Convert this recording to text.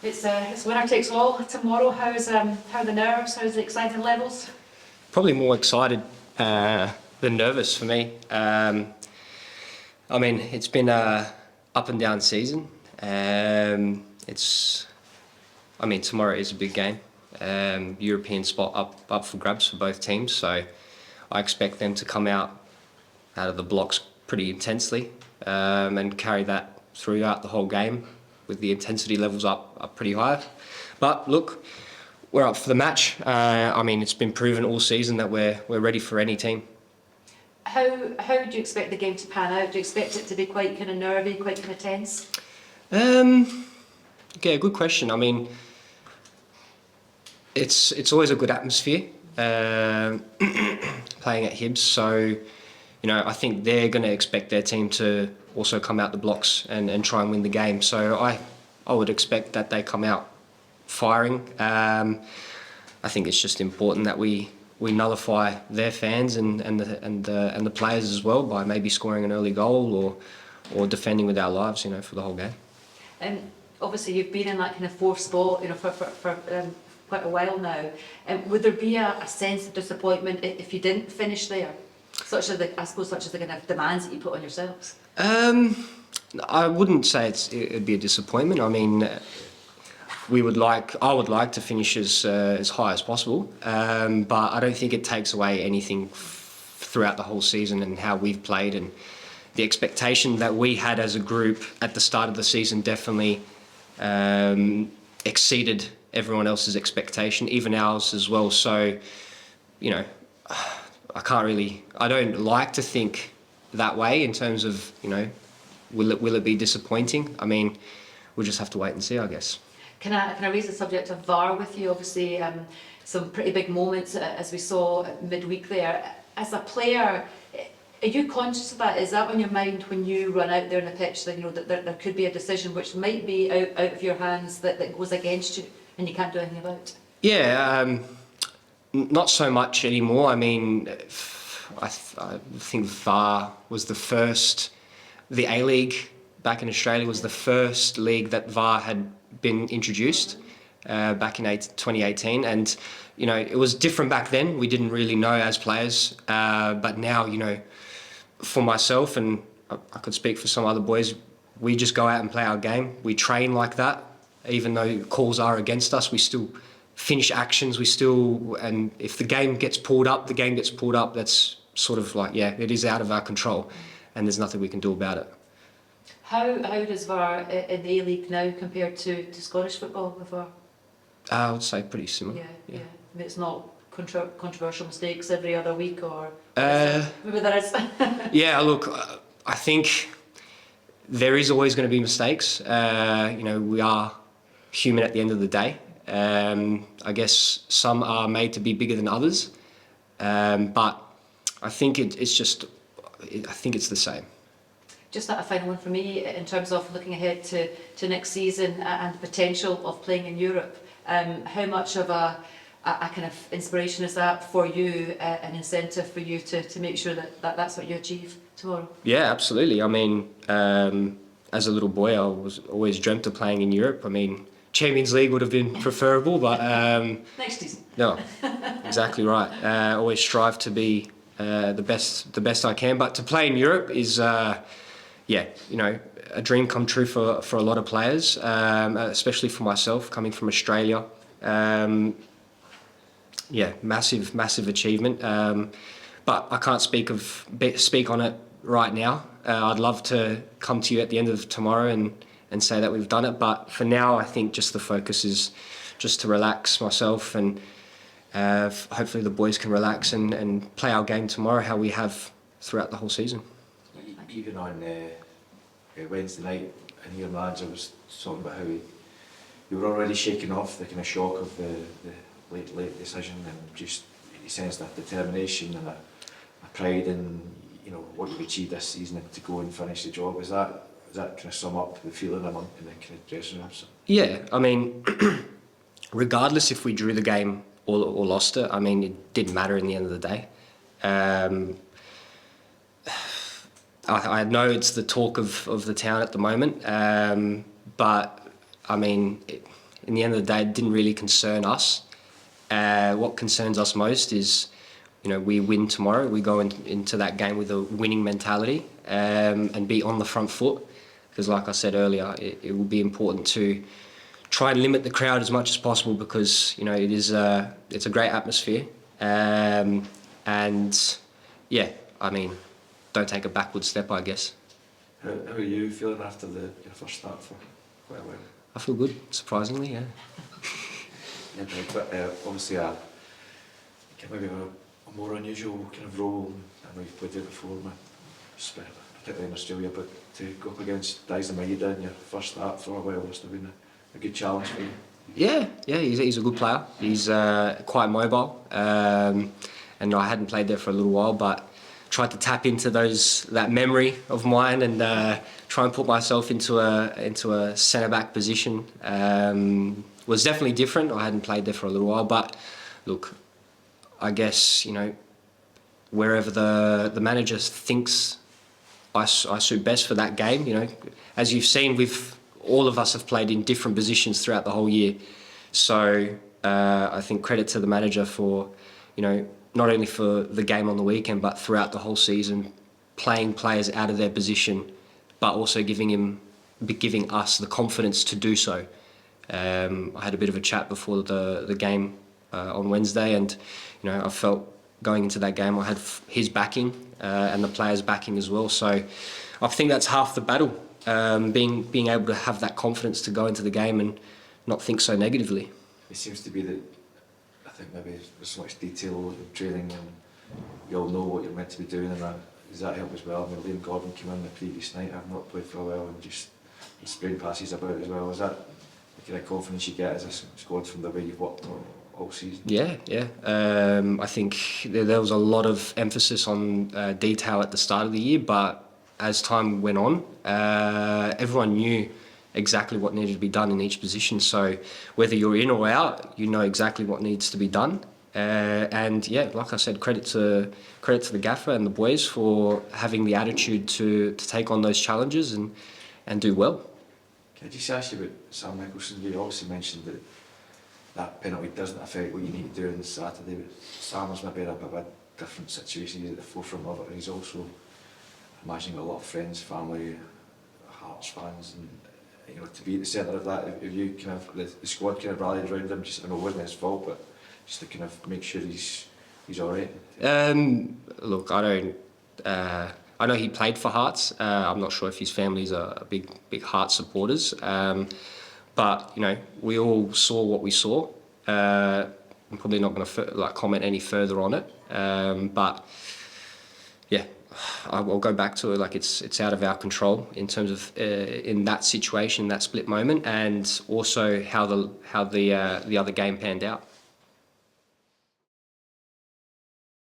It's winner takes all tomorrow. How are the nerves? How's the exciting levels? Probably more excited than nervous for me. I mean, it's been a up and down season. Tomorrow is a big game. European spot up for grabs for both teams, so I expect them to come out of the blocks pretty intensely and carry that throughout the whole game with the intensity levels up pretty high. But look, we're up for the match. It's been proven all season that we're ready for any team. How do you expect the game to pan out? Do you expect it to be quite kind of nervy, quite kind of tense? Yeah, good question. I mean, it's always a good atmosphere playing at Hibs. So, I think they're going to expect their team to also come out the blocks and try and win the game. So I would expect that they come out firing. I think it's just important that we nullify their fans and the players as well by maybe scoring an early goal or defending with our lives, for the whole game. Obviously, you've been in that kind of fourth spot, for quite a while now. Would there be a sense of disappointment if you didn't finish there, such as the kind of demands that you put on yourselves? I wouldn't say it'd be a disappointment. I mean, I would like to finish as high as possible, but I don't think it takes away anything throughout the whole season and how we've played, and the expectation that we had as a group at the start of the season definitely exceeded everyone else's expectation, even ours as well. So, I don't like to think that way in terms of, will it be disappointing? I mean, we'll just have to wait and see, I guess. Can I raise the subject of VAR with you? Obviously, some pretty big moments as we saw midweek there. As a player, are you conscious of that? Is that on your mind when you run out there on the pitch that there could be a decision which might be out of your hands that goes against you and you can't do anything about? Yeah, not so much anymore. I mean, I think VAR was the A-League back in Australia was the first league that VAR had been introduced back in 2018, and it was different back then. We didn't really know as players, but now for myself, and I could speak for some other boys, we just go out and play our game. We train like that, even though calls are against us. We still finish actions. And if the game gets pulled up, the game gets pulled up. That's sort of like, it is out of our control, and there's nothing we can do about it. How does VAR in the A-League now compared to Scottish football with VAR? I would say pretty similar. Yeah. I mean, it's not controversial mistakes every other week, or maybe there is. Yeah, look, I think there is always going to be mistakes. We are human at the end of the day. I guess some are made to be bigger than others, but I think I think it's the same. Just a final one for me in terms of looking ahead to next season and the potential of playing in Europe. How much of a kind of inspiration is that for you, an incentive for you to make sure that's what you achieve tomorrow? Yeah, absolutely. I mean, as a little boy, I was always dreamt of playing in Europe. I mean, Champions League would have been preferable, but next season. No, exactly right. Always strive to be the best I can, but to play in Europe is a dream come true for a lot of players, especially for myself coming from Australia. Massive achievement. But I can't speak on it right now. I'd love to come to you at the end of tomorrow and say that we've done it. But for now, I think just the focus is just to relax myself, and hopefully the boys can relax and play our game tomorrow how we have throughout the whole season. Even on Wednesday night, and your manager was talking about how you were already shaking off the kind of shock of the late decision, and just you sensed that determination and a pride in what you've achieved this season and to go and finish the job. Does that kind of sum up the feeling in the kind of dressing room? Yeah, I mean, regardless if we drew the game or lost it, I mean, it didn't matter in the end of the day. I know it's the talk of the town at the moment, but I mean, in the end of the day, it didn't really concern us. What concerns us most is, we win tomorrow. We go into that game with a winning mentality and be on the front foot. Because like I said earlier, it will be important to try and limit the crowd as much as possible because, it's a great atmosphere. And yeah, I mean, don't take a backward step, I guess. How are you feeling after your first start for quite a while? I feel good, surprisingly, yeah. Yeah, but obviously maybe a more unusual kind of role. I know you've played it before, particularly in Australia, but to go up against Dyson Maeda in your first start for a while must have been a good challenge for you. Yeah, he's a good player. He's quite mobile, and I hadn't played there for a little while, but tried to tap into that memory of mine and try and put myself into a centre back position. Was definitely different. I hadn't played there for a little while, but look, I guess wherever the manager thinks I suit best for that game. As you've seen, all of us have played in different positions throughout the whole year. So I think credit to the manager for, not only for the game on the weekend, but throughout the whole season, playing players out of their position, but also giving us the confidence to do so. I had a bit of a chat before the game on Wednesday, and I felt going into that game I had his backing and the players' backing as well. So I think that's half the battle. Being able to have that confidence to go into the game and not think so negatively. It seems to be that I think maybe there's so much detail in training and you all know what you're meant to be doing, and does that help as well? I mean, Liam Gordon came in the previous night, I've not played for a while, and just spraying passes about as well. Is that the kind of confidence you get as a squad from the way you've worked all season? Yeah. I think there was a lot of emphasis on detail at the start of the year, but as time went on, everyone knew exactly what needed to be done in each position. So whether you're in or out, you know exactly what needs to be done. And yeah, like I said, credit to the gaffer and the boys for having the attitude to take on those challenges and do well. Can I just ask you about Sam Nicholson? You obviously mentioned that penalty doesn't affect what you need to do on Saturday, but Sam was maybe in a bit of a different situation. He's at the forefront of it, and he's also, I imagine, got a lot of friends, family, Hearts fans, and to be at the centre of that. If you kind of the squad kind of rallied around him, just I know it wasn't his fault, but just to kind of make sure he's all right. Look, I know he played for Hearts. I'm not sure if his family's a big Hearts supporters. But we all saw what we saw. I'm probably not going to comment any further on it. But yeah, I'll go back to it. It's out of our control in terms of in that situation, that split moment, and also how the other game panned out.